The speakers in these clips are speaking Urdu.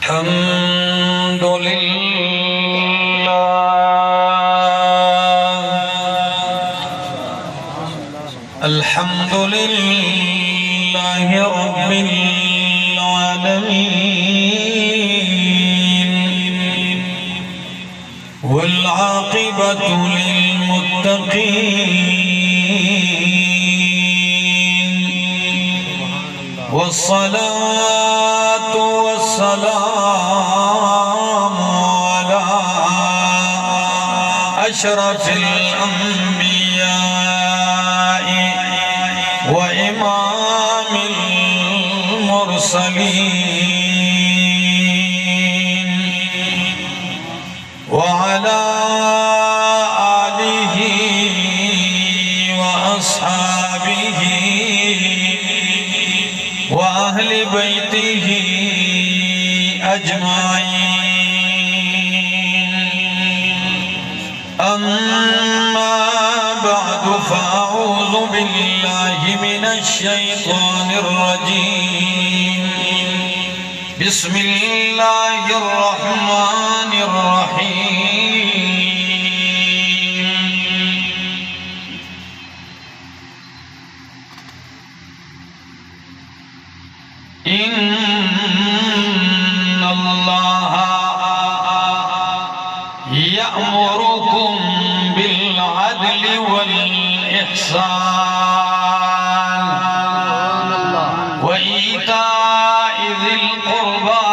الحمد لله الحمد لله رب العالمين والعاقبة للمتقين والصلاة والسلام على أشرف الأنبياء وإمام المرسلين وعلى آله وأصحابه وأهل بيته أجمعين أما بعد فأعوذ بالله من الشيطان الرجيم بسم الله الرحمن الرحيم إن الله يأمركم بالعدل والإحسان وإيتاء ذي القربى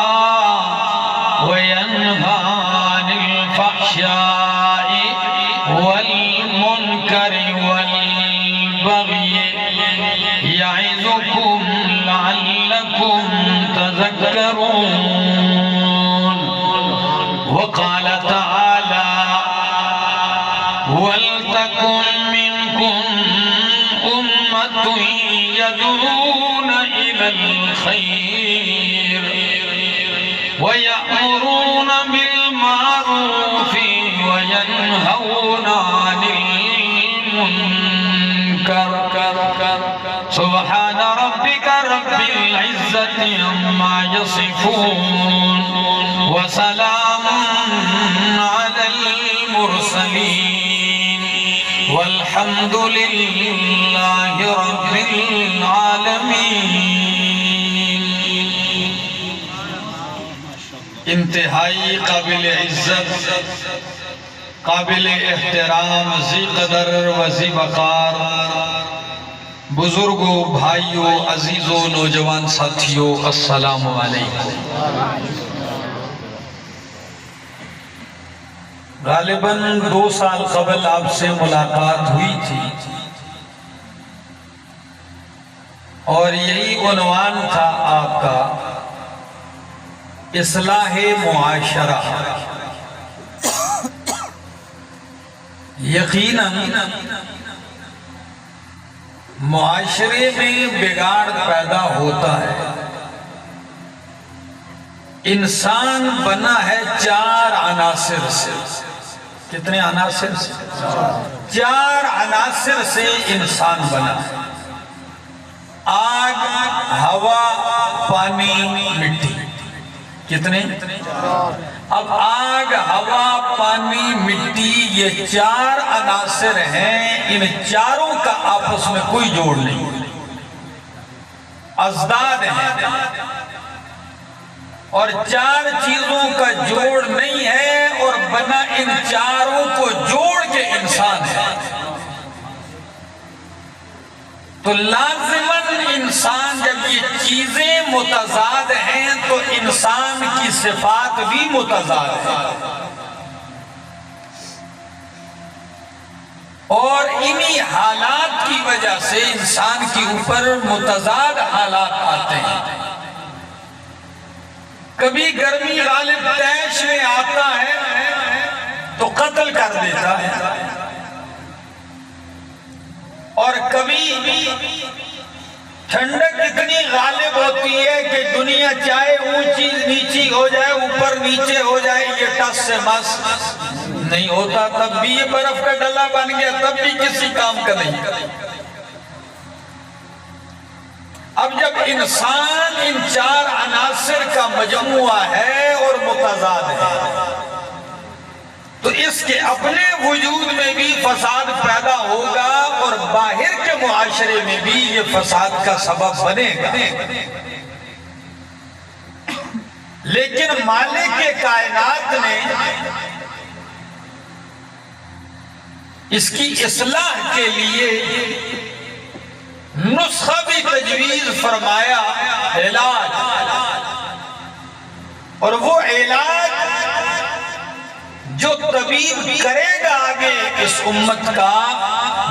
وينهى عن الفحشاء والمنكر والبغي يعظكم لعلكم تذكرون وقال تعالى ولتكن منكم أمة يدعون إلى الخير ويأمرون بالمعروف وينهون عن المنكر سبحان ربك رب العزة عما يصفون وسلام على المرسلين والحمد لله رب العالمين. انتہائی قابل عزت، قابل احترام، ذی قدر و ذی وقار بزرگوں، بھائیوں، عزیزوں، نوجوان ساتھیوں، السلام علیکم. غالباً 2 سال قبل آپ سے ملاقات ہوئی تھی اور یہی عنوان تھا آپ کا، اصلاح معاشرہ. یقیناً معاشرے میں بگاڑ پیدا ہوتا ہے. انسان بنا ہے 4 عناصر سے. کتنے عناصر سے؟ 4 عناصر سے انسان بنا ہے: آگ، ہوا، پانی، مٹی. کتنے؟ اب آگ، ہوا، پانی، مٹی، یہ 4 عناصر ہیں. ان چاروں کا آپس میں کوئی جوڑ نہیں، ازداد ہیں، اور 4 چیزوں کا جوڑ نہیں ہے، اور بنا ان چاروں کو جوڑ کے انسان ہے. تو لازماً انسان جب یہ چیزیں متضاد ہیں تو انسان کی صفات بھی متضاد ہیں، اور انہی حالات کی وجہ سے انسان کے اوپر متضاد حالات آتے ہیں. کبھی گرمی غالب تیش میں آتا ہے تو قتل کر دیتا ہے، اور کبھی ٹھنڈک اتنی غالب ہوتی ہے کہ دنیا چاہے اونچی نیچی ہو جائے، اوپر نیچے ہو جائے، یہ ٹس سے مس نہیں ہوتا. تب بھی یہ برف کا ڈلا بن گیا، تب بھی کسی کام کا نہیں. اب جب انسان ان چار عناصر کا مجموعہ ہے جس کے اپنے وجود میں بھی فساد پیدا ہوگا اور باہر کے معاشرے میں بھی یہ فساد کا سبب بنے گا۔ لیکن مالک کائنات نے اس کی اصلاح کے لیے نسخہ بھی تجویز فرمایا، علاج، اور وہ علاج جو طبیب کرے گا آگے اس امت کا،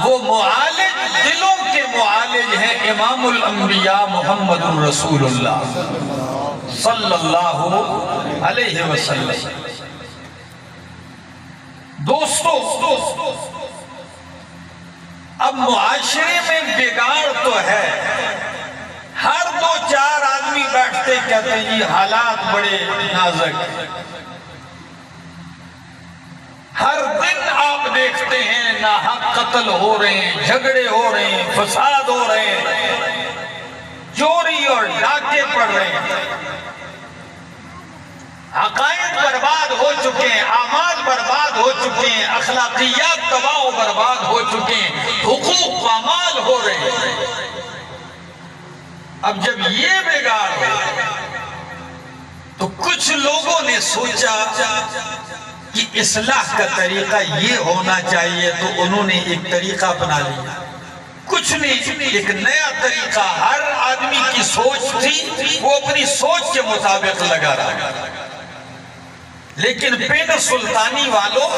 وہ معالج، دلوں کے معالج ہیں امام الانبیاء محمد رسول اللہ صلی اللہ علیہ وسلم۔ دوستو، اب معاشرے میں بگاڑ تو ہے، ہر دو چار آدمی بیٹھتے کہتے ہیں جی حالات بڑے نازک، ہر دن آپ دیکھتے ہیں ناحق قتل ہو رہے ہیں، جھگڑے ہو رہے ہیں، فساد ہو رہے ہیں، چوری اور ڈاکے پڑ رہے ہیں، عقائد برباد ہو چکے ہیں، اعمال برباد ہو چکے ہیں، اخلاقیات تباہ و برباد ہو چکے ہیں، حقوق پامال ہو رہے ہیں۔ اب جب یہ بگاڑ ہے تو کچھ لوگوں نے سوچا کہ اصلاح کا طریقہ یہ ہونا چاہیے، تو انہوں نے ایک طریقہ اپنا لیا۔ کچھ نے ایک نیا طریقہ، ہر آدمی کی سوچ تھی، وہ اپنی سوچ کے مطابق لگا رہا، لیکن پین سلطانی والوں،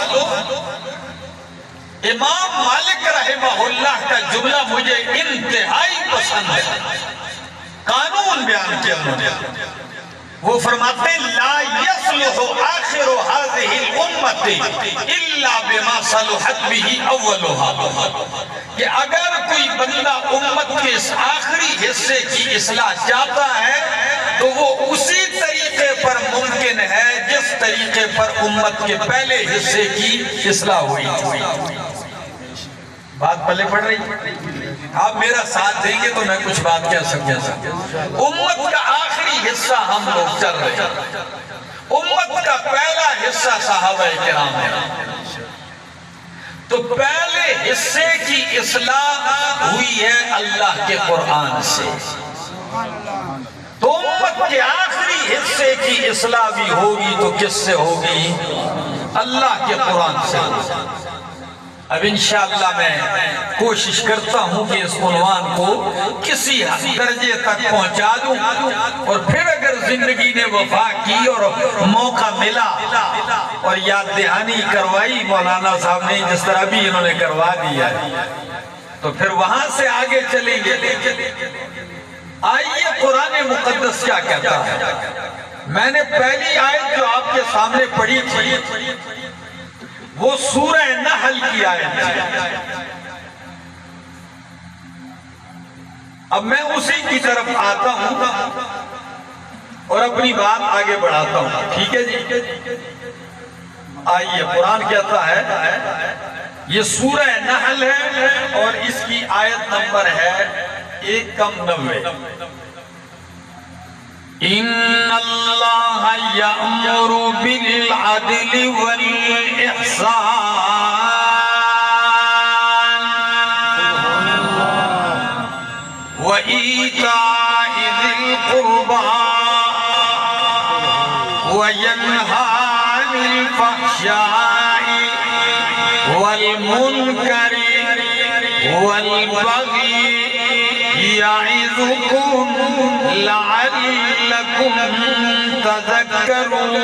امام مالک رحمہ اللہ کا جملہ مجھے انتہائی پسند ہے، قانون بیان کیا انہوں نے۔ وہ فرماتے ہیں لا يصلح آخر هذه الامة الا بما صلحت به اولها، کہ اگر کوئی بندہ امت کے اس آخری حصے کی اصلاح چاہتا ہے تو وہ اسی طریقے پر ممکن ہے جس طریقے پر امت کے پہلے حصے کی اصلاح ہوئی۔ بات پلے پڑ رہی؟ آپ میرا ساتھ دیں گے تو میں کچھ بات کہہ سکتا۔ امت کا آخری حصہ ہم لوگ چل رہے ہیں، امت کا پہلا حصہ صحابہ کرام ہے، تو پہلے حصے کی اصلاح ہوئی ہے اللہ کے قرآن سے، تو امت کے آخری حصے کی اصلاح بھی ہوگی تو کس سے ہوگی؟ اللہ کے قرآن سے۔ اب انشاءاللہ میں کوشش کرتا ہوں کہ اس عنوان کو کسی درجے تک پہنچا دوں، اور پھر اگر زندگی نے وفا کی اور موقع ملا اور یاد دہانی کروائی مولانا صاحب نے جس طرح بھی انہوں نے کروا دیا، تو پھر وہاں سے آگے چلیں گے۔ آئیے قرآن مقدس کیا کہتا ہے۔ میں نے پہلی آیت جو آپ کے سامنے پڑھی تھی وہ سورہ نحل کی آیت ہے، اب میں اسی کی طرف آتا ہوں اور اپنی بات آگے بڑھاتا ہوں، ٹھیک ہے جی؟ آئیے قرآن کہتا ہے، یہ سورہ نحل ہے اور اس کی آیت نمبر ہے 190۔ ان اللہ یأمر بالعدل والإحسان وإيتاء ذي القربى وينهى عن الفحشاء والمنكر والبغي يعظكم لعلكم تذكرون۔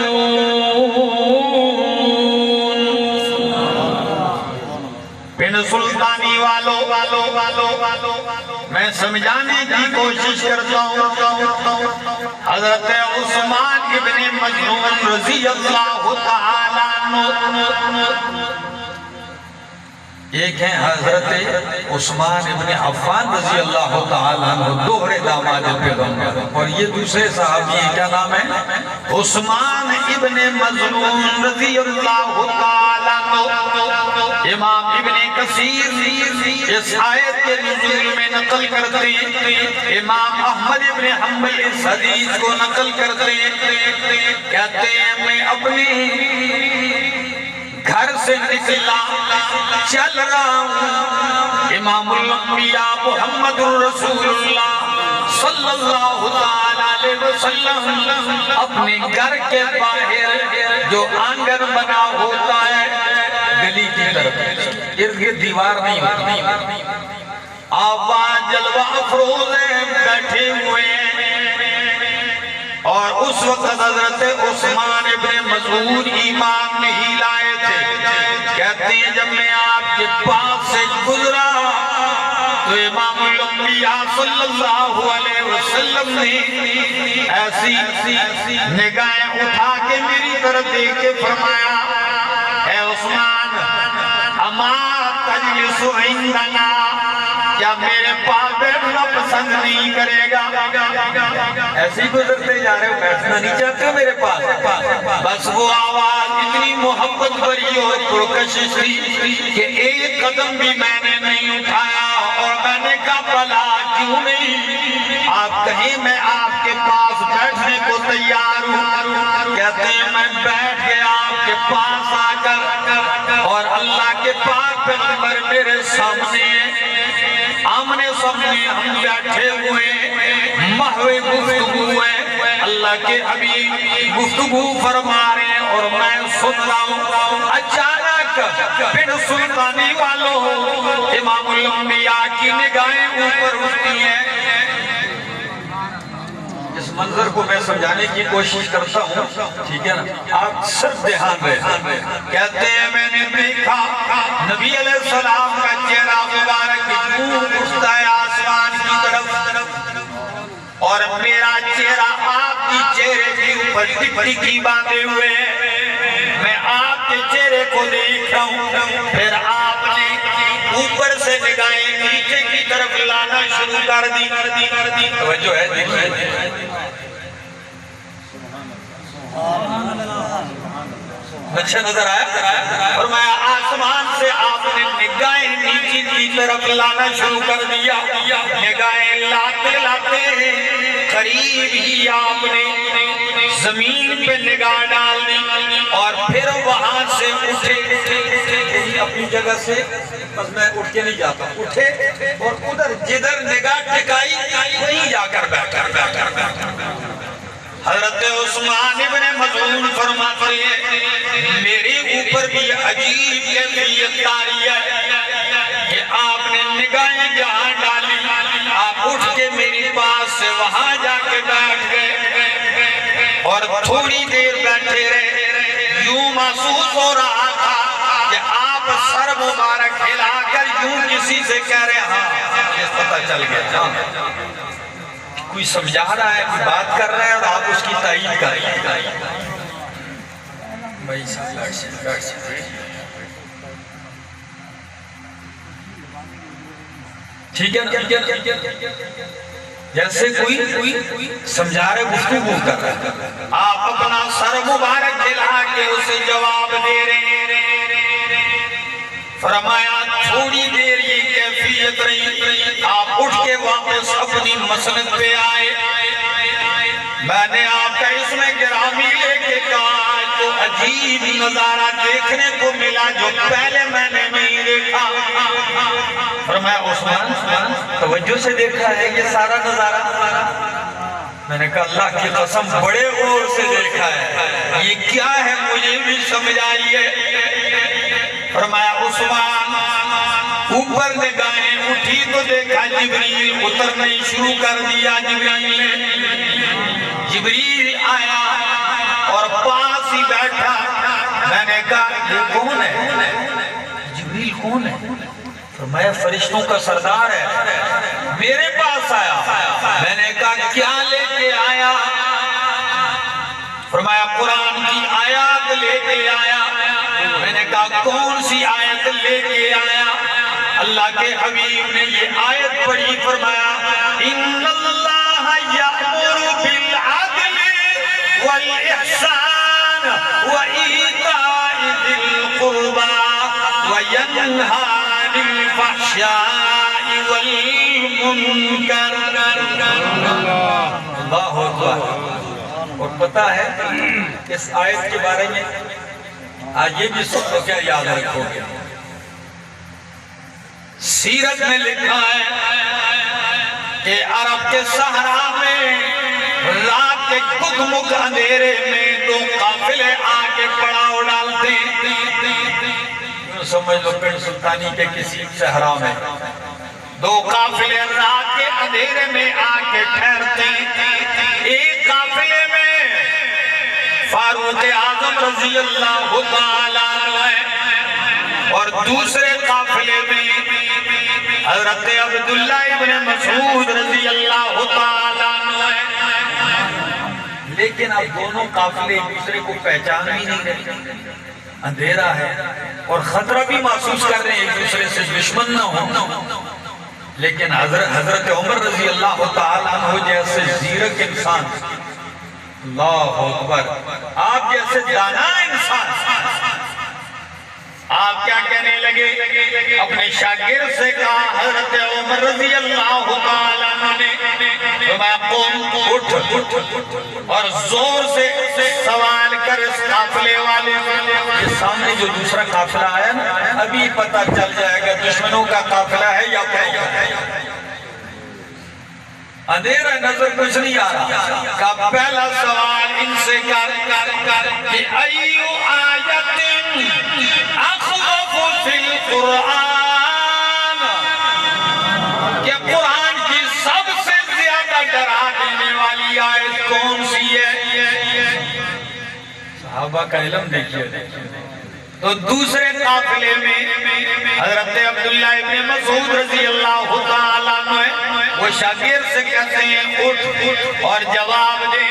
پن سلطانی والو میں سمجھانے کی کوشش کرتا ہوں۔ حضرت عثمان ابن مظعون رضی اللہ تعالیٰ عنہ، ایک ہیں حضرت عثمان ابن عفان رضی اللہ تعالیٰ عنہ، دوہرے داماد پیغمبر، اور یہ دوسرے صحابی ہیں، کیا نام ہے؟ عثمان ابن مظعون رضی اللہ تعالیٰ عنہ۔ امام ابن کثیر اس آیت کے نزول میں نقل کرتے ہیں، امام احمد ابن حنبل اس حدیث کو نقل کرتے ہیں، کہتے ہیں میں اپنے گھر سے نکلا چل رہا ہوں، امام الانبیاء محمد رسول اللہ صلی اللہ علیہ وسلم اپنے گھر کے باہر جو آنگن بنا ہوتا ہے گلی کی طرف، ارد گرد دیوار نہیں ہوتی، آواز جلوہ افروز بیٹھے ہوئے ہیں، اور اس وقت حضرت عثمان ابن مظعون ایمان نہیں لائے تھے۔ کہتے ہیں جب میں آپ کے پاس سے گزرا تو امام الانبیاء صلی اللہ علیہ وسلم نے ایسی نگاہیں اٹھا کے میری طرف دیکھ کے فرمایا، اے عثمان اما تجلس عندنا، کیا میرے پاس بیٹھنا پسند نہیں کرے گا؟ ایسے ہی گزرتے جا رہے ہو، بیٹھنا نہیں چاہتے ہو میرے پاس؟ بس وہ آواز اتنی محبت بھری اور پرکشش تھی کہ ایک قدم بھی میں نے نہیں اٹھایا، اور میں نے کہا بھلا کیوں نہیں؟ آپ کہیں میں آپ کے پاس بیٹھنے کو تیار ہوں۔ کہتے ہیں میں بیٹھ گیا آپ کے پاس آ کر، اور اللہ کے پاک پیغمبر میرے سامنے، آمنے سامنے ہم بیٹھے ہوئے، محو گفتگو ہے، اللہ کے حبیب گفتگو فرما رہے ہیں اور میں سن رہا ہوں۔ اچانک بن سلطانی والوں امام الانبیاء کی نگاہیں اوپر اٹھتی ہیں۔ اس منظر کو میں سمجھانے کی کوشش کرتا ہوں، ٹھیک ہے نا، آپ صرف دھیان رہے۔ کہتے ہیں میں نے دیکھا نبی علیہ السلام کا چہرہ مبارک یوں اٹھتا ہے آسمان کی طرف، اور میرا چہرہ آپ کی چہرے کے اوپر ٹکٹکی باندھے ہوئے ہیں، میں آپ کے چہرے کو دیکھ رہا ہوں۔ پھر آپ نے اوپر سے نگاہیں نیچے کی طرف لانا شروع کر دی۔ توجہ ہے، دیکھیے اچھا نظر آیا؟ فرمایا آسمان سے آپ نے نگاہیں نیچے کی طرف لانا شروع کر دیا، نگاہیں لاتے لاتے قریب ہی آپ نے زمین پہ نگاہ ڈال دی، اور پھر وہاں سے اٹھے اپنی جگہ سے، بس میں اٹھ کے نہیں جاتا، اٹھے اور ادھر جدھر نگاہ ٹکائی وہیں جا کر بیٹھا۔ حضرت عثمان ابن مظعون فرماتے ہیں میرے اوپر بھی عجیب کیفیت طاری ہے کہ آپ نے نگاہیں جہاں ڈالی، آپ اٹھ کے میری پاس سے وہاں جا کے بیٹھ گئے، اور تھوڑی دیر بیٹھے رہے۔ یوں محسوس ہو رہا تھا کہ آپ سر مبارک ہلا کر یوں کسی سے کہہ رہے ہاں، یہ پتہ چل گیا کوئی سمجھا رہا ہے، کوئی بات کر رہا ہے، اور آپ اس کی تائید کر رہے ہیں۔ ٹھیک ہے نا، جیسے کوئی سمجھا رہے، گفتگو کر رہا ہے، آپ اپنا سر مبارک ہلا کے اسے جواب دے رہے ہیں۔ فرمایا تھوڑی دیر یہ کیفیت رہی، آپ اٹھ کے واپس اپنی مسند پہ آئے۔ میں نے آپ کا اس میں گرامی لے کے کہا تو عجیب نظارہ دیکھنے کو ملا جو پہلے میں نے نہیں دیکھا۔ فرمایا عثمان توجہ سے دیکھا ہے یہ سارا نظارہ؟ میں نے کہا اللہ کی قسم بڑے غور سے دیکھا ہے، یہ کیا ہے مجھے بھی سمجھ آئی ہے۔ فرمایا عثمان اوپر نگاہیں اٹھی تو دیکھا جبریل اترنے شروع کر دیا۔ جبریل آیا اور پاس ہی بیٹھا۔ میں نے کہا یہ کون ہے؟ جبریل کون ہے؟ فرمایا فرشتوں کا سردار ہے، میرے پاس آیا۔ میں نے کہا کیا لے کے آیا؟ فرمایا قرآن کی آیات لے کے آیا۔ میں نے کہا کون سی آیت لے کے آیا؟ اللہ کے حبیب نے یہ آیت پڑھی، فرمایا ان اللہ یأمر بالعدل والاحسان وایتاء ذی القربى وینہی عن الفحشاء والمنکر۔ اللہ اکبر۔ اور پتہ ہے اس آیت کے بارے میں آج یہ بھی سن لو کیا یاد رکھو گے. سیرت میں لکھا ہے کہ عرب کے صحرا میں رات کے کدمک اندھیرے میں دو قافلے آگے پڑاؤ ڈالتے ہیں. سمجھ لو پنڈ سلطانی کے کسی صحرا میں دو قافلے رات کے اندھیرے میں آگے ٹھہرتے ہیں. ایک قافلے میں فاروق اعظم رضی اللہ تعالیٰ عنہ ہے اور دوسرے قافلے میں حضرت عبداللہ ابن مسعود رضی اللہ تعالیٰ عنہ ہے. لیکن اب دونوں قافلے ایک دوسرے کو پہچان ہی نہیں رہے. اندھیرا ہے اور خطرہ بھی محسوس کر رہے ہیں ایک دوسرے سے دشمن نہ ہو. لیکن حضرت عمر رضی اللہ تعالیٰ عنہ جیسے زیرک انسان، اللہ اکبر، آپ جیسے دانا انسان، آپ کیا کہنے لگے؟ اپنے شاگرد سے کہا حضرت عمر رضی اللہ تعالیٰ عنہ نے قوم اٹھ اور زور سے سوال کر اس قافلے والے کے سامنے جو دوسرا قافلہ آیا نا، ابھی پتہ چل جائے گا دشمنوں کا قافلہ ہے یا کیا. اندھیرا نظر کچھ نہیں آ رہا. کا پہلا سوال ان سے کر کہ ایو آیت اخوف فی القرآن، کہ قرآن کی سب سے زیادہ ڈرا دینے والی آیت کون سی ہے؟ صحابہ کا علم دیکھئے. تو دوسرے قافلے میں حضرت عبداللہ ابن مسعود رضی اللہ تعالیٰ عنہ وہ شاگرد سے کہتے ہیں اٹھ اور جواب دے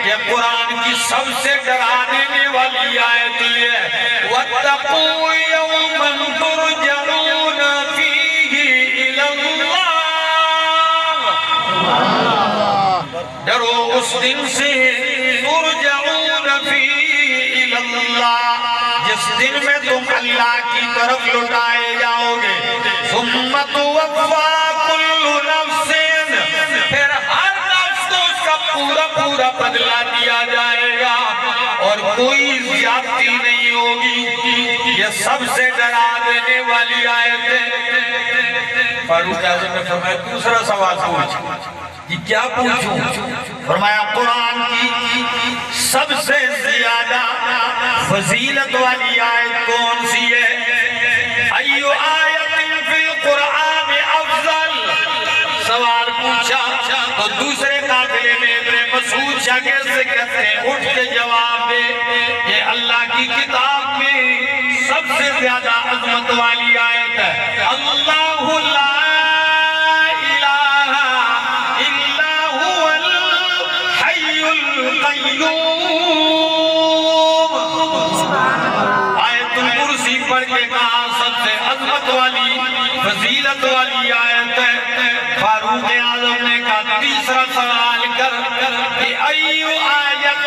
کہ قرآن کی سب سے ڈرا دینے والی آیت یہ ہے وَاتَّقُوا يَوْمًا تُرْجَعُونَ فِيهِ إِلَى اللَّهِ، ڈرو اس دن سے تُرْجَعُونَ فِيهِ إِلَى اللَّهِ جس دن میں تم اللہ کی طرف لٹائے جاؤ گے. ثُمَّ تُوَفَّىٰ كُلُّ نَفْسٍ، پھر ہر نفس کو اس کا پورا پورا بدلہ دیا جائے گا اور کوئی زیادتی نہیں ہوگی. یہ سب سے ڈرا دینے والی آیت ہے. فاروق اعظم نے فرمایا دوسرا سوال پوچھ. کہ کیا پوچھوں؟ فرمایا قرآن کی سب سے زیادہ فضیلت والی آیت کون سی ہے؟ ایو آیت فی القرآن افضل. سوال پوچھا تو دوسرے قافلے میں ابن مسعود شاگرد سے کہتے ہیں اٹھ کے جواب دے کہ اللہ کی کتاب میں سب سے زیادہ عظمت والی آیت ہے اللہ لا الہ الا هو الحی القیوم. آیت الکرسی پڑھ کے کہا سب سے عظمت والی فضیلت والی آیت ہے. فاروق اعظم نے کہا تیسرا سوال کر کہ ایو آیت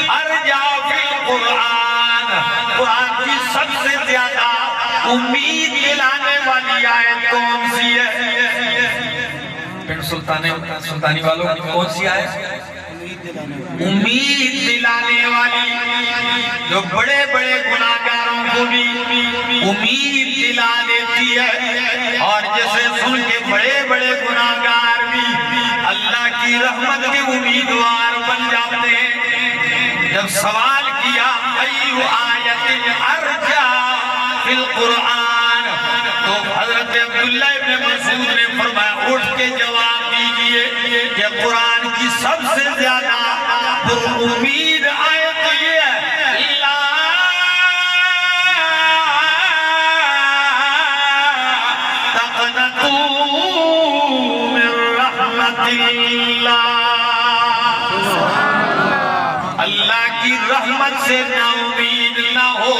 ارجا فی القرآن، قرآن کی سب سے زیادہ امید دلانے والی آیت کون سی ہے؟ پنڈ سلطانی والوں کی کون سی آیت؟ امید دلانے والی، جو بڑے بڑے گناہگاروں کو بھی امید دلا دیتی ہے اور جسے سن کے بڑے بڑے گناہگار بھی اللہ کی رحمت کے امیدوار بن جاتے ہیں. جب سوال کیا ایو آیت ارجا فی القرآن تو حضرت عبداللہ ابن مسعود نے فرمایا اٹھ کے جواب دیجئے کہ قرآن کی سب سے زیادہ امید آیت یہ ہے لا تقنطوا من رحمت اللہ. اللہ کی رحمت سے نا امید نہ ہو.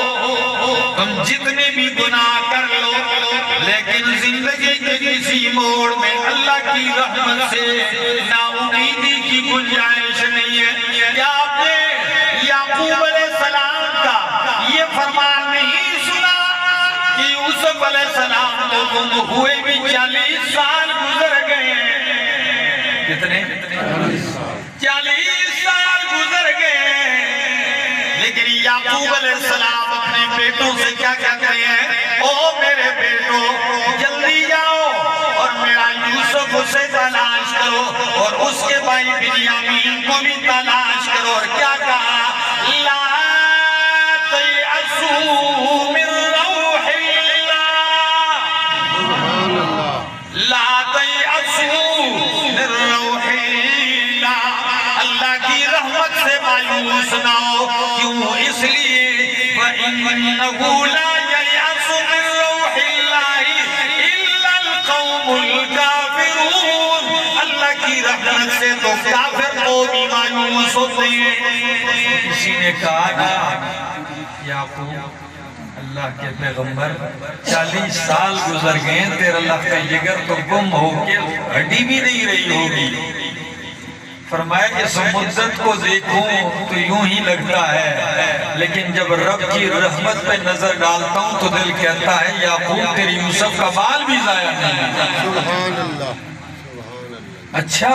تم جتنے بھی گناہ کر لو لیکن زندگی کے کسی موڑ میں اللہ کی رحمت سے نا امیدی کی گنجائش نہیں ہے. کیا آپ نے یعقوب علیہ السلام کا یہ فرمان نہیں سنا کہ یوسف علیہ السلام تو گم ہوئے بھی 40 سال گزر گئے؟ کتنے؟ 40 سال گزر گئے لیکن یعقوب علیہ السلام اپنے بیٹوں سے کیا کہتے ہیں؟ او میرے بیٹو جلدی جاؤ اور میرا یوسف اسے تلاش کرو اور اس کے بھائی بنیامین کو بھی تلاش کرو. اور کیا کہا؟ لا تیأسوا من روح اللہ، لا تیأسوا من روح اللہ، اللہ کی رحمت سے مایوس نہ ہو. کیوں؟ اس لیے فَإِنَّهُ لَا يَيْأَسُ مِن رَوْحِ اللَّهِ إِلَّا الْقَوْمُ الْكَافِرُونَ. اللہ کی رحمت سے تو کافر کو بھی مایوس ہوتے ہیں. کسی نے کہا نا یعقوب اللہ کے پیغمبر 40 سال گزر گئے تیرا لخت جگر تو گم ہو کے ہڈی بھی نہیں رہی ہوگی. فرمایا کہ اس مدت کو دیکھوں تو یوں ہی لگتا ہے، لیکن جب رب کی رحمت پہ نظر ڈالتا ہوں تو دل کہتا ہے یعقوب تیری یوسف کا بال بھی ضائع نہیں. سبحان اللہ. اچھا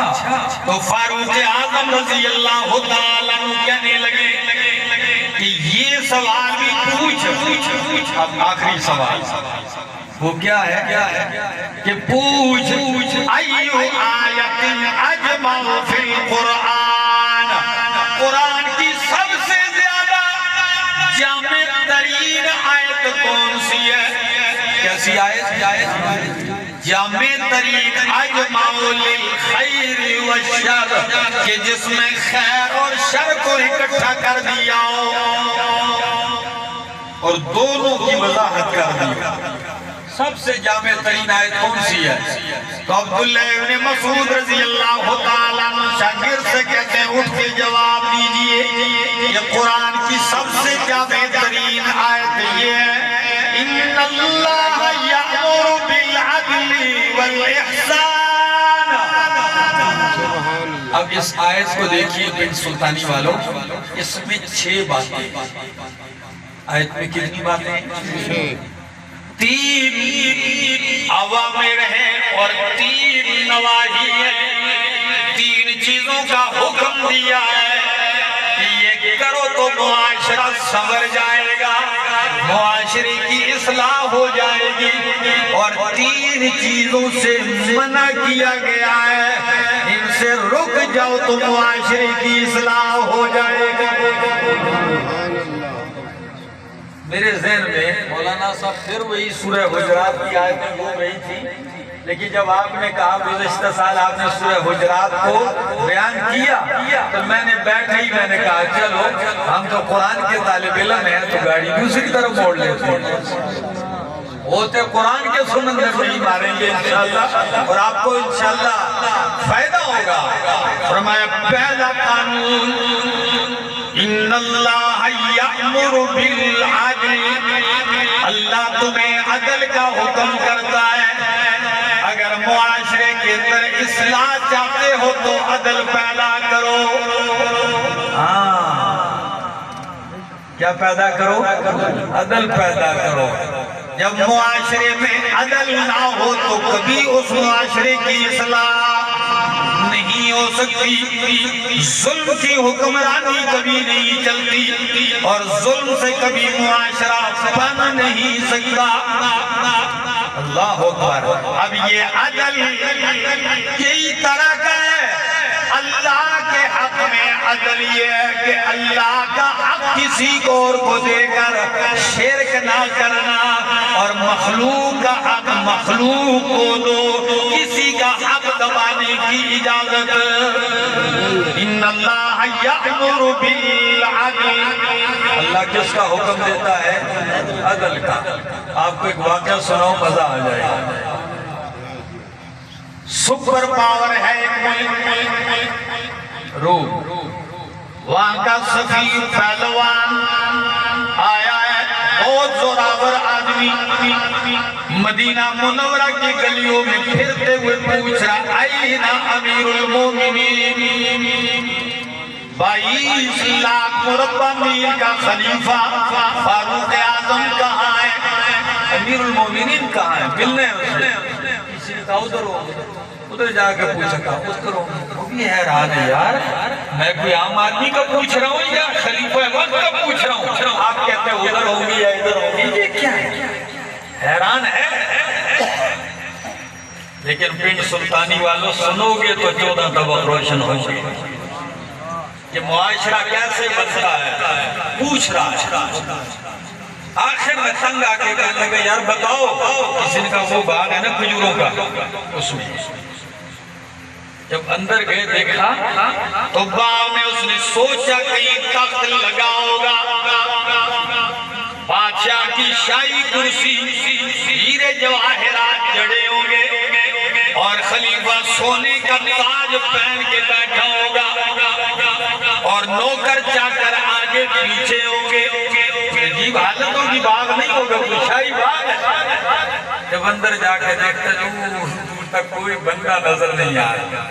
تو فاروق اعظم رضی اللہ تعالیٰ عنہ کہنے لگے کہ یہ سوال بھی پوچھ. اب آخری سوال وہ کیا ہے کہ پوچھ ایو آیت اجمع فی القرآن، قرآن کی سب سے زیادہ جامع ترین آیت کون سی ہے؟ کیسی آیت؟ جامع ترین اجمع للخیر والشر، کہ جس میں خیر اور شر کو اکٹھا کر دیا ہو اور دونوں کی وضاحت کر دی. سب سے جامع ترین آیت کون سی ہے؟ تو عبداللہ ابن مسعود رضی اللہ تعالیٰ عنہ شاگرد سے کہتے ہیں اٹھ کے جواب دیجئے. یہ قرآن کی سب سے جامع ترین آیت یہ ہے ان اللہ یأمر بالعدل والاحسان. اب اس آیت کو دیکھیے بن سلطانی والوں، اس میں 6 باتیں. آیت میں کتنی باتیں ہیں؟ 3 اوامر ہیں اور 3 نواہی ہیں. 3 چیزوں کا حکم دیا ہے کہ یہ کرو تو معاشرہ سنور جائے گا، معاشرے کی اصلاح ہو جائے گی. اور 3 چیزوں سے منع کیا گیا ہے، ان سے رک جاؤ تو معاشرے کی اصلاح ہو جائے گا. میرے ذہن میں مولانا صاحب پھر وہی سورہ حجرات کی آیتیں گھوم رہی تھی، لیکن جب آپ نے کہا گزشتہ سال آپ نے سورہ حجرات کو بیان کیا تو میں نے بیٹھے ہی میں نے کہا چلو ہم تو قرآن کے طالب علم ہیں تو گاڑی دوسری طرف موڑ لیتے ہیں. ہوتے قرآن کے سمندر میں ہی ماریں گے انشاءاللہ اور آپ کو انشاءاللہ فائدہ ہوگا. فرمایا پہلا قانون ان اللہ یأمر بالعدل، اللہ تمہیں عدل کا حکم کرتا ہے. اگر معاشرے کے اندر اصلاح چاہتے ہو تو عدل پیدا کرو. کیا پیدا کرو؟ عدل پیدا کرو. جب معاشرے میں عدل نہ ہو تو کبھی اس معاشرے کی اصلاح نہیں ہو سکتی. ظلم کی حکمرانی کبھی نہیں چلتی اور ظلم سے کبھی معاشرہ بن نہیں سکتا. اللہ اکبر. اب یہ عدل کئی طرح کا ہے. اللہ کے حق میں عدل یہ ہے کہ اللہ کا حق کسی کو اور کو دے کر شرک نہ کرنا اور مخلوق کا حق مخلوق کو دو، کسی کا حق دبانے کی اجازت. ان اللہ یأمر بالعدل، اللہ کس کا حکم دیتا ہے؟ عدل کا. آپ کو ایک واقعہ سناؤں مزہ آ جائے گا. سپر پاور ہے ایک ملک روم، وہاں کا سفیر پہلوان آیا ہے، بہت زوراور آدمی. مدینہ منورہ کی گلیوں میں پھرتے ہوئے پوچھ رہا اینا امیر المومنین، 22 لاکھ مربع میل کا خلیفہ فاروق اعظم کہاں ہے؟ امیر المومنین کہاں ہے؟ ملنے ہیں اسے. کسی نے کہا ادھر ہو، ادھر جا کے پوچھا کہا ادھر ہو. وہ بھی حیران ہے یار، میں کوئی عام آدمی کا پوچھ رہا ہوں یا خلیفہ وقت کا پوچھ حیران ہے، لیکن پنڈ سلطانی والوں سنو گے تو 14 طبق روشن ہو گئے کہ معاشرہ کیسے بنتا ہے، پوچھ رہا ہے۔ آخر میں تنگ آ کے کہنے لگا یار بتاؤ، کسی نے کہا وہ باغ ہے نا کھجوروں کا، اس میں جب اندر گئے دیکھا تو باغ میں اس نے سوچا کہیں تخت لگا ہوگا، بادشاہ کی شاہی کرسی، ہیرے جواہرات جڑے ہوں گے اور خلیفہ سونے کا تاج پہن کے بیٹھا ہوگا اور نوکر چاکر آگے پیچھے ہوں گے۔ عجیب حالتوں کی باغ نہیں ہوگا، کوئی شاہی باغ ہے۔ جب اندر جا کے دیکھتا دور تک کوئی بندہ نظر نہیں آ رہا،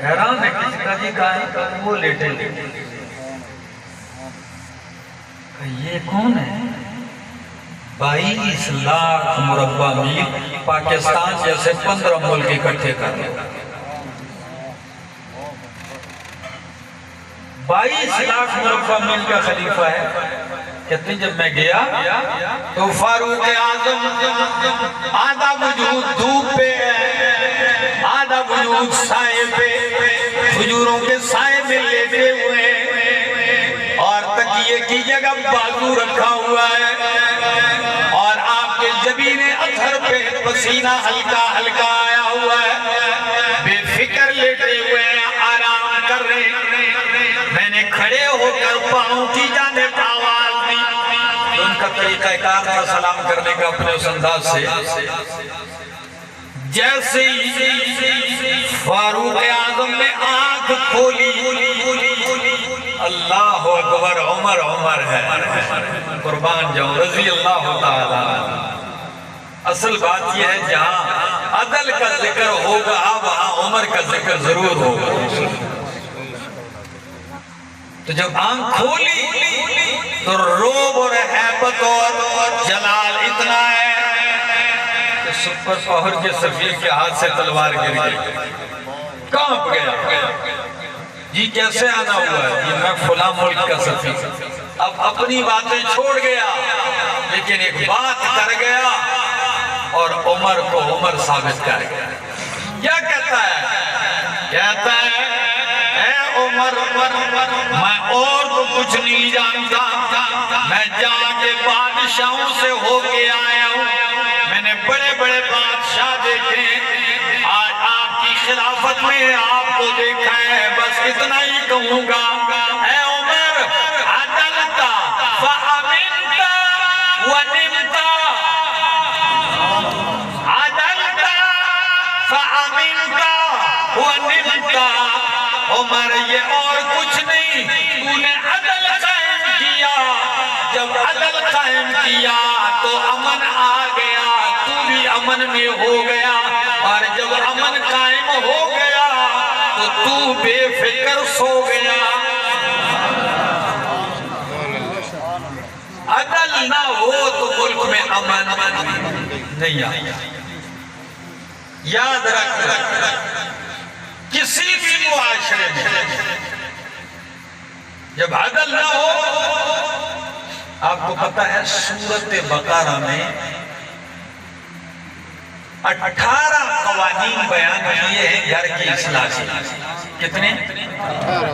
حیران ہے کسی کا جی کہاں ہے، وہ لیٹے لیٹے، یہ کون ہے؟ 22 لاکھ مربع میل پاکستان جیسے 15 ملک اکٹھے کر دے، 22 لاکھ مربع میل کا خلیفہ ہے۔ کہتے ہیں جب میں گیا تو فاروق اعظم آدھا وجود دھوپ پہ ہے، آدھا وجود سائے پہ، کھجوروں کے سائے میں لیٹے ہوئے ہیں اور تکیے کی جگہ بازو رکھا ہوا ہے اور آپ کے جبین اثر پہ پسینہ ہلکا ہلکا آیا ہوا ہے، بے فکر لیٹے ہوئے ہیں، آرام کر رہے ہیں۔ میں نے کھڑے ہو کر پاؤں کی جانب آواز دی، ان کا طریقہ کار تھا سلام کرنے کا اپنے اس انداز سے، جیسے ہی فاروق اعظم نے آنکھ کھولی، اللہ اکبر، عمر عمر ہے، قربان جاؤں رضی اللہ تعالیٰ۔ اصل بات یہ ہے جہاں عدل کا ذکر ہوگا وہاں عمر کا ذکر ضرور ہوگا۔ تو جب آنکھ کھولی تو روب اور حیبت اور جلال اتنا ہے کہ سپر پاور کے سفیر کے ہاتھ سے تلوار گر گئی، کانپ گیا، جی کیسے آنا ہوا ہے؟ یہ میں فلاں ملک کا سفیر، اب اپنی باتیں چھوڑ گیا لیکن ایک بات کر گیا اور عمر کو عمر ثابت کر گیا۔ کیا کہتا ہے؟ کہتا ہے اے عمر، میں اور تو کچھ نہیں جانتا، میں جا کے بادشاہوں سے ہو کے آیا ہوں، میں نے بڑے بڑے بادشاہ دیکھے، آج آپ کی خلافت میں آپ کو دیکھا ہے، بس اتنا ہی کہوں گا، اے عمر عدلتا فأمنتا ونمتا، عدلتا فأمنتا ونمتا۔ عمر یہ اور کچھ نہیں، تو نے عدل قائم کیا، جب عدل قائم کیا تو امن آ گیا، تو بھی امن میں ہو گیا، اور جب امن قائم ہو گیا تو بے فکر سو گیا۔ عدل نہ ہو تو ملک میں امن نہیں آیا۔ یاد رکھ، کسی بھی معاشرے میں جب عدل نہ ہو، آپ کو پتہ ہے سورۃ بقرہ میں 18 قوانین بیان کیے ہیں گھر کی اصلاح کے لیے۔ کتنے؟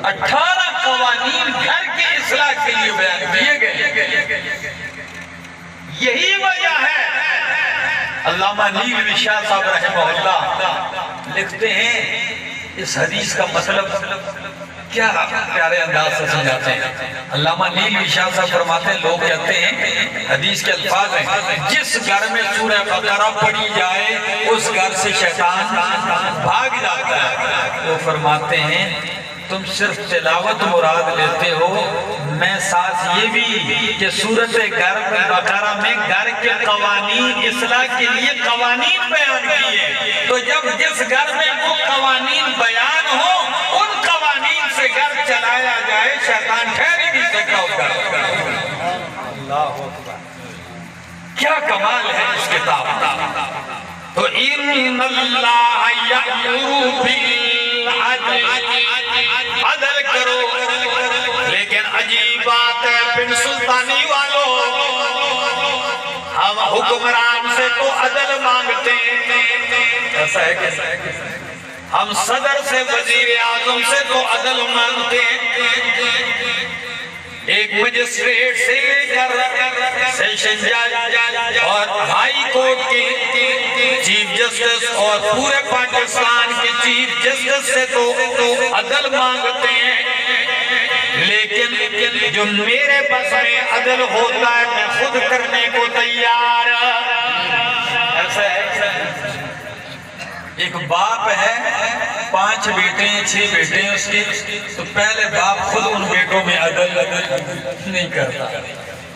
18 قوانین گھر کی اصلاح کے لیے بیان کیے گئے۔ یہی وجہ ہے علامہ نیل شاہ صاحب رحمہ اللہ لکھتے ہیں، اس حدیث کا مطلب کیا پیارے انداز سے سمجھاتے ہیں۔ علامہ نیل شاہ صاحب فرماتے ہیں، لوگ کہتے ہیں حدیث کے الفاظ ہیں، جس گھر میں سورہ بقرہ پڑھی جائے اس گھر سے شیطان بھاگ جاتا ہے۔ وہ فرماتے ہیں تم صرف تلاوت مراد لیتے ہو، میں ساتھ یہ بھی کہ سورۃ بقرہ میں گھر کے قوانین اصلاح کے لیے قوانین بیان کیے، تو جب جس گھر میں وہ قوانین بیان ہو ان قوانین سے گھر چلایا جائے، شیطان ٹھہر ہی نہیں سکتا اس گھر۔ اللہ اکبر، کیا کمال ہے اس کتاب کا۔ تو ان اللہ یأمر بالعدل، عدل کرو، لیکن عجیب بات ہے بن سلطانی والوں، ہم حکمران سے تو عدل مانگتے ہیں، ایسا ہے کہ ہم صدر سے وزیر اعظم سے تو عدل مانگتے ہیں، ایک مجسٹریٹ سے لے کر سیشن جج اور ہائی کورٹ کے چیف جسٹس اور پورے پاکستان کے چیف جسٹس سے تو عدل مانگتے ہیں، لیکن جو میرے بس میں عدل ہوتا ہے میں خود کرنے کو تیار۔ ایسا ہے ایک باپ ہے، 5 بیٹے ہیں 6 بیٹے ہیں اس کے، تو پہلے باپ خود ان بیٹوں میں عدل نہیں کرتا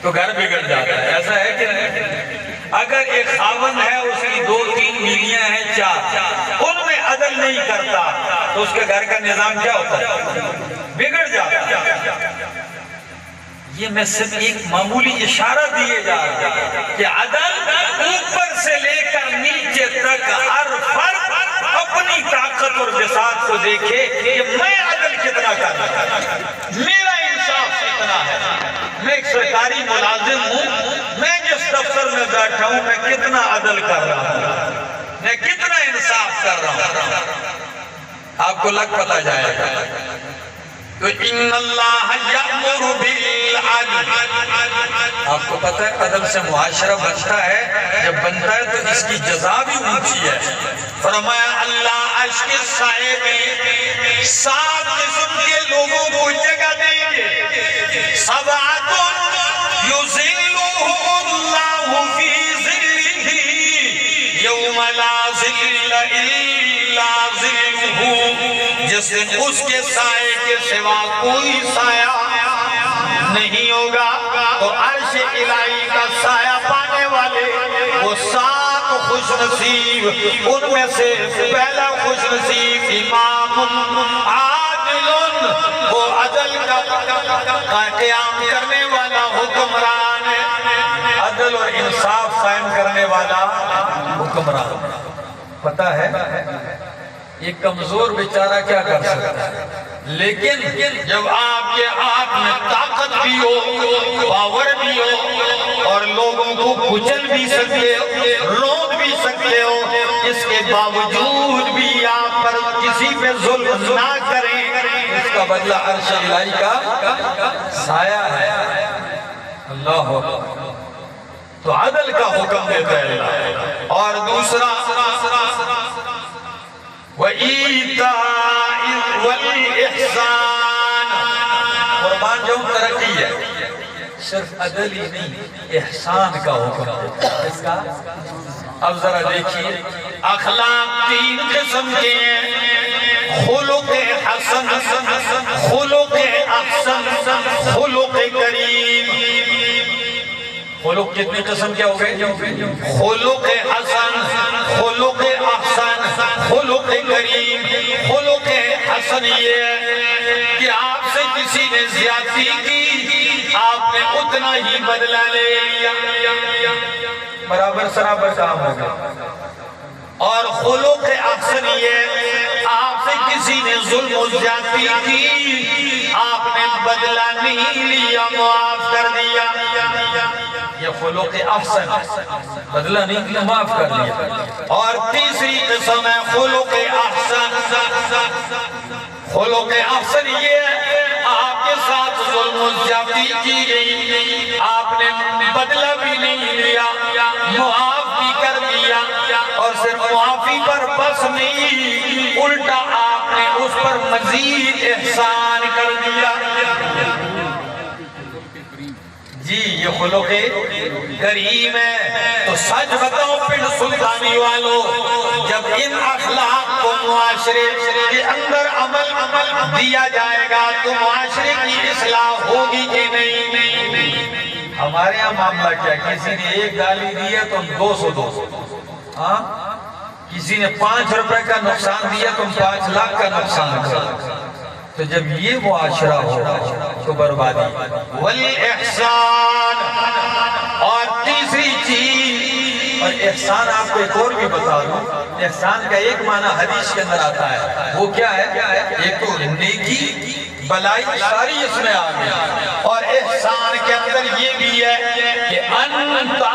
تو گھر بگڑ جاتا ہے، ایسا ہے کہ نہیں؟ اگر ایک خاوند ہے، اس کی 2-3 بیویاں ہیں 4، ان میں عدل نہیں کرتا تو اس کے گھر کا نظام کیا ہوتا ہے؟ بگڑ جاتا ہے۔ یہ میں صرف ایک معمولی اشارہ دیے جا رہا ہے کہ عدل اوپر سے لے کر نیچے تک ہر فرد اپنی طاقت اور بساط کو دیکھے کہ میں عدل کتنا کر رہا ہوں، میرا انصاف کتنا ہے، میں ایک سرکاری ملازم ہوں، میں جس دفتر میں بیٹھا ہوں میں کتنا عدل کر رہا ہوں، میں کتنا انصاف کر رہا ہوں، آپ کو لگ پتہ جائے گا۔ تو ان اللہ یأمر بالعدل، آپ کو پتہ ہے عدل سے معاشرہ بنتا ہے، جب بنتا ہے تو اس کی جزا بھی اونچی ہے۔ فرمایا اللہ عرش کے سائے میں 7 قسم کے لوگوں کو جگہ دیں گے، 7 یظلهم اللہ فی ظلہ یوم لا ظل الا ظلہ، جس دن اس کے سائے کے سوا کوئی سایہ نہیں ہوگا۔ تو عرش الہی کا سایہ پانے والے وہ 7 خوش نصیب، ان میں سے پہلا خوش نصیب امام عادل، وہ عدل کا قیام کرنے والا حکمران ہے، عدل اور انصاف قائم کرنے والا حکمران۔ پتہ ہے ایک کمزور بیچارہ کیا کر سکتا ہے، لیکن جب آپ کے ہاتھ میں طاقت بھی ہو، پاور بھی ہو، اور لوگوں کو کچل بھی سکتے ہو، روک بھی سکتے ہو، اس کے باوجود بھی آپ پر کسی پہ ظلم نہ کریں، اس کا بدلہ عرش الہی کا سایہ ہے۔ اللہ اکبر، تو عدل کا حکم دیتا ہے اللہ۔ اور دوسرا وَإِيتَاءِ وَالْإِحْسَانِ، قربان جو ترقی ہے، صرف عدل ہی نہیں احسان کا حکم دیتا ہے۔ اس کا اب ذرا دیکھیے، اخلاق 3 قسم کے ہیں، خلق حسن، خلق احسن، خلق کریم۔ خلق کتنے قسم کے ہو گئے؟ خلق حسن، خلق احسن، خلق کریم۔ خلق حسن یہ ہے کہ آپ سے کسی نے زیادتی کی، آپ نے اتنا ہی بدلہ لے لیا، برابر سرابر کام ہوگا۔ اور خلق احسن یہ آپ سے کسی نے ظلم و زیادتی کی، آپ نے بدلہ نہیں لیا، معاف کر دیا، یہ خلق احسن، بدلہ نہیں لیا معاف کر دیا۔ اور تیسری قسم ہے خلق احسن۔ خلق احسن یہ ہے آپ کے ساتھ ظلم و زیادتی کی گئی، آپ نے بدلہ بھی نہیں لیا، معاف بھی کر دیا، اور صرف معافی پر بس نہیں، الٹا آپ نے اس پر مزید احسان کر دیا۔ جی یہ خلق کریم ہے۔ تو سچ بتاؤ پنڈ سلطانی والوں، جب ان اخلاق کو معاشرے کے اندر عمل دیا جائے گا تو معاشرے کی اصلاح ہوگی کہ نہیں؟ ہمارے یہاں معاملہ کیا، کسی نے 1 گالی دی ہے تو 200 ہاں، کسی نے 5 روپے کا نقصان دیا تو 5 لاکھ کا نقصان کر۔ تو جب یہ معاشرہ ہو تو بربادی۔ والاحسان، اور تیسری چیز، اور احسان آپ کو ایک اور بھی بتا دوں، احسان کا ایک معنی حدیث کے اندر آتا ہے، وہ کیا ہے؟ ایک تو نیکی بلائی ساری اس میں آ گئی، اور احسان کے اندر یہ بھی ہے کہ انتا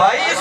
22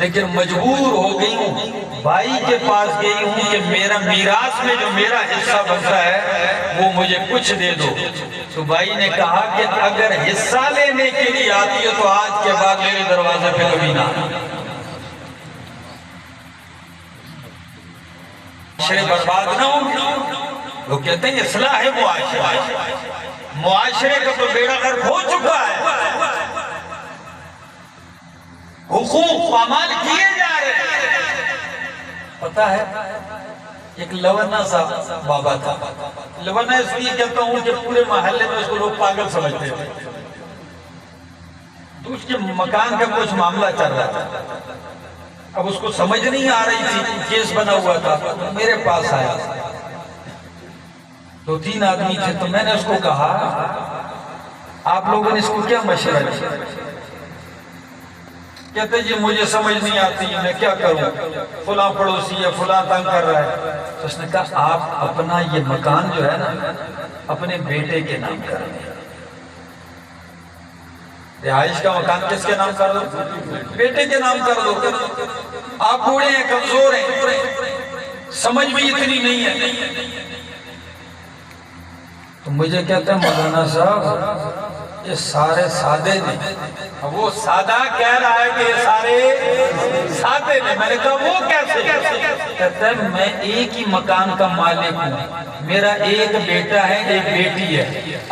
لیکن مجبور ہو گئی ہوں، بھائی کے پاس گئی ہوں کہ میرا میراث میں جو میرا حصہ بنتا ہے وہ مجھے کچھ دے دو۔ تو بھائی نے کہا کہ اگر حصہ لینے کے لیے آتی ہے تو آج کے بعد میرے دروازے پہ کبھی نہ آنا۔ معاشرے برباد نہ ہوں۔ وہ کہتے ہیں اصلاح ہے معاشرے کا تو بیڑا غرق ہو چکا ہے، حقوق پامال کیے جا رہے ہیں۔ پتہ ہے ایک لونا سا بابا تھا، لونا اس لیے کہتا ہوں کہ پورے محلے میں اس کو لوگ پاگل سمجھتے تھے۔ تو اس کے مکان کا کچھ معاملہ چل رہا تھا، اب اس کو سمجھ نہیں آ رہی تھی، کیس بنا ہوا تھا، میرے پاس آیا، 2-3 آدمی تھے، تو میں نے اس کو کہا آپ لوگوں نے اس کو کیا مشورہ دیا؟ کہتے جی مجھے سمجھ نہیں آتی، میں کیا کروں، فلاں پڑوسی ہے، فلاں تنگ کر رہا ہے۔ تو اس نے کہا آپ اپنا یہ مکان جو ہے نا اپنے بیٹے کے نام کر دیں، رہائش کا مکان کس کے نام کر دو؟ بیٹے کے نام کر دو۔ آپ بوڑھے ہیں، کمزور ہیں، سمجھ بھی اتنی نہیں ہے۔ تو مجھے کہتے ہیں مولانا صاحب یہ سارے سادے ہیں۔ اب وہ سادہ کہہ رہا ہے کہ یہ سارے سادے ہیں۔ میں نے کہا وہ کیسے؟ کہتا ہے میں ایک ہی مکان کا مالک ہوں، میرا ایک بیٹا ہے ایک بیٹی ہے،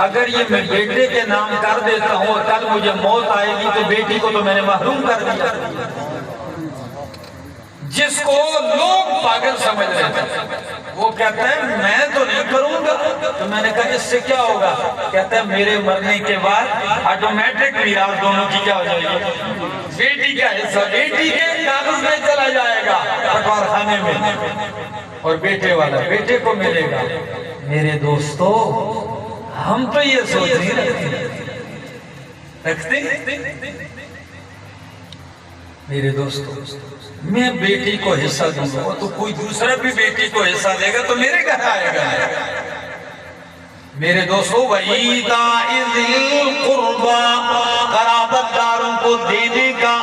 اگر یہ میں بیٹے کے نام کر دیتا ہوں اور کل مجھے موت آئے گی تو بیٹی کو تو میں نے محروم کر دیا۔ جس کو لوگ پاگل سمجھ رہے تھے وہ کہتا ہے میں تو نہیں کروں گا۔ تو میں نے کہا اس سے کیا ہوگا؟ کہتا ہے میرے مرنے کے بعد آٹومیٹک میراث دونوں کی کیا ہو جائے گی، بیٹی کا حصہ بیٹی کے کاغذ میں چلا جائے گا پٹوار خانے میں، اور بیٹے والا بیٹے کو ملے گا۔ میرے دوستو ہم تو یہ سوچ نہیں رکھتے۔ میرے دوستو میں بیٹی کو حصہ دوں گا تو کوئی دوسرا بھی بیٹی کو حصہ دے گا تو میرے گھر آئے گا۔ میرے دوستو وَإِيتَاءِ ذِي الْقُرْبَى قرابت داروں کو دینے کا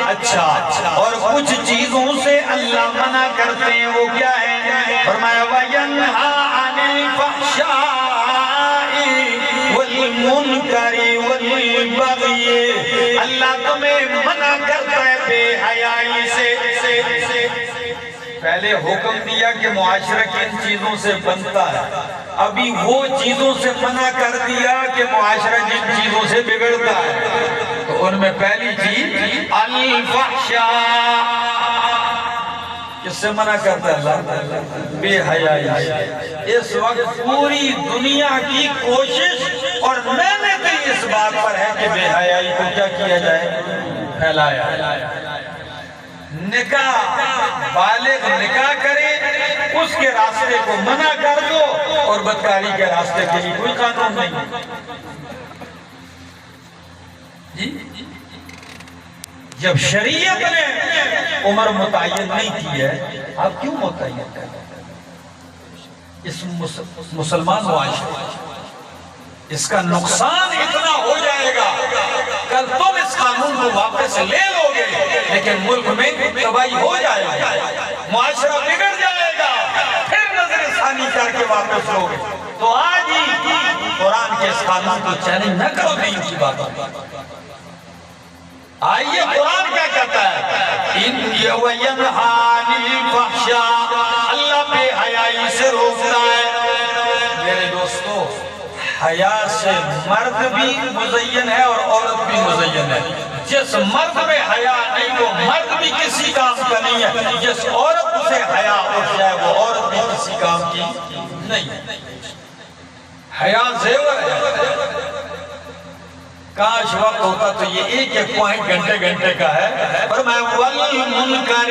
اچھا، اور کچھ چیزوں سے اللہ منع کرتے ہیں، وہ کیا ہے؟ فرمایا وَيَنْهَا عَنِ الْفَحْشَاءِ وَالْمُنْكَرِ وَالْبَغْيِ، اللہ تمہیں منع کرتا ہے بے حیائی سے۔ پہلے حکم دیا کہ معاشرہ کن چیزوں سے بنتا ہے، ابھی وہ چیزوں سے منع کر دیا کہ معاشرہ جن چیزوں سے بگڑتا ہے۔ تو ان میں پہلی چیز الفحشاء، کس سے منع کرتا ہے اللہ؟ بے حیائی۔ اس وقت پوری دنیا کی کوشش اور محنت اس بات پر ہے کہ بے حیائی کو کیا کیا جائے؟ پھیلایا۔ نکاح، بالغ نکاح کرے اس کے راستے کو منع کر دو، اور بدکاری کے راستے کے لیے کوئی قانون نہیں۔ جی جب شریعت نے عمر متعین نہیں کی ہے، آپ کیوں متعین کریں؟ اس مسلمان معاشرے اس کا نقصان اتنا ہو جائے گا، کل تم اس قانون کو واپس لے لو گے لیکن ملک میں تباہی ہو جائے گا، معاشرہ بگڑ جائے گا، پھر نظر ثانی کر کے واپس لو گے۔ تو آج ہی قرآن کے اس قانون کو چیلنج نہ کرو دین کی بات۔ آئیے قرآن کیا کہتا ہے؟ وَيَنْهَا عَنِ الْفَحْشَاءِ، اللہ بے حیائی سے روکتا ہے۔ میرے دوستو حیا سے مرد بھی مزین ہے اور عورت بھی مزین ہے۔ جس مرد میں حیا نہیں وہ مرد بھی کسی کام کا نہیں ہے، جس عورت سے حیا اٹھ جائے وہ عورت بھی کسی کام کی نہیں۔ حیا زیور ہے۔ کاش وقت ہوتا تو یہ ایک پوائنٹ گھنٹے کا ہے، پر میں وَالْمُنْكَرِ،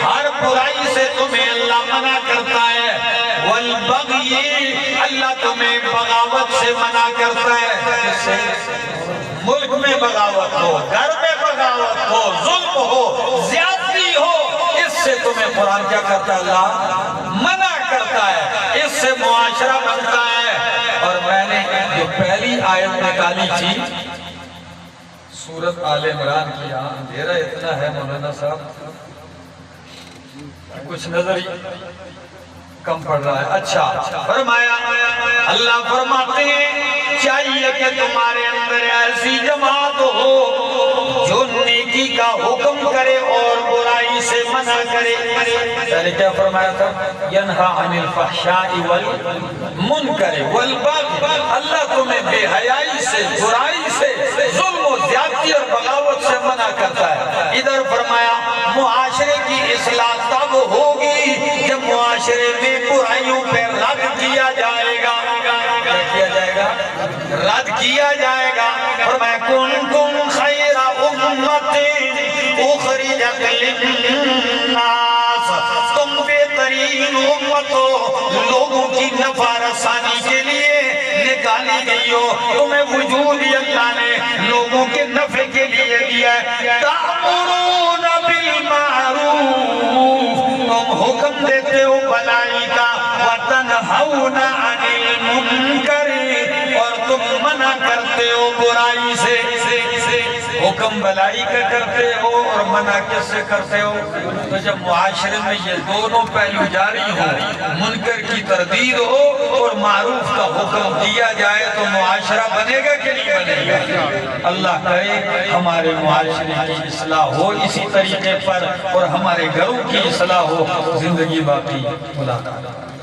ہر برائی سے تمہیں اللہ منع کرتا ہے، وَالْبَغْيِ، اللہ تمہیں بغاوت سے منع کرتا ہے۔ ملک میں بغاوت ہو، گھر میں بغاوت ہو، ظلم ہو، زیادتی ہو، اس سے تمہیں قرآن کیا کرتا ہے؟ اللہ منع کرتا ہے، اس سے معاشرہ بنتا ہے۔ اور میں نے جو پہلی آیت نکالی تھی سورت آل عمران کی یہاں اندھیرا اتنا ہے مولانا صاحب کچھ نظر ہی کم پڑ رہا ہے. اچھا فرمایا اللہ فرماتے ہیں چاہیے کہ تمہارے اندر ایسی جماعت ہو جو نیکی کا حکم کرے اور برائی سے منع کرے. پہلے کیا فرمایا تھا؟ ینہا عن الفحشاء والمنکر والبغی. اللہ تمہیں بے حیائی سے، برائی سے، ظلم و زیادتی اور بغاوت سے منع کرتا ہے. ادھر فرمایا معاشرے کی اصلاح تب ہوگی جب معاشرے میں برائیوں پہ رد کیا جائے گا. کیا کیا جائے گا؟ رد کیا جائے گا. فرمایا کنتم خیر امت اخرجت للناس، تم بہترین امت ہو، لوگوں کی نفع رسانی کے لیے نکالی گئی ہو. تمہیں وجود اللہ نے لوگوں کے نفع کے لیے دیا ہے. تأمرون بالمعروف، تم حکم دیتے ہو بھلائی کا، وتنہون عن المنکر، اور تم منع کرتے ہو برائی سے. حکم بھلائی کا کرتے ہو اور منع کس سے کرتے ہو؟ تو جب معاشرے میں یہ دونوں پہلو جاری ہو، منکر کی تردید ہو اور معروف کا حکم دیا جائے تو معاشرہ بنے گا کہ نہیں بنے گا؟ اللہ کرے ہمارے معاشرے کی اصلاح ہو اسی طریقے پر، اور ہمارے گھروں کی اصلاح ہو. زندگی باقی ملاقات.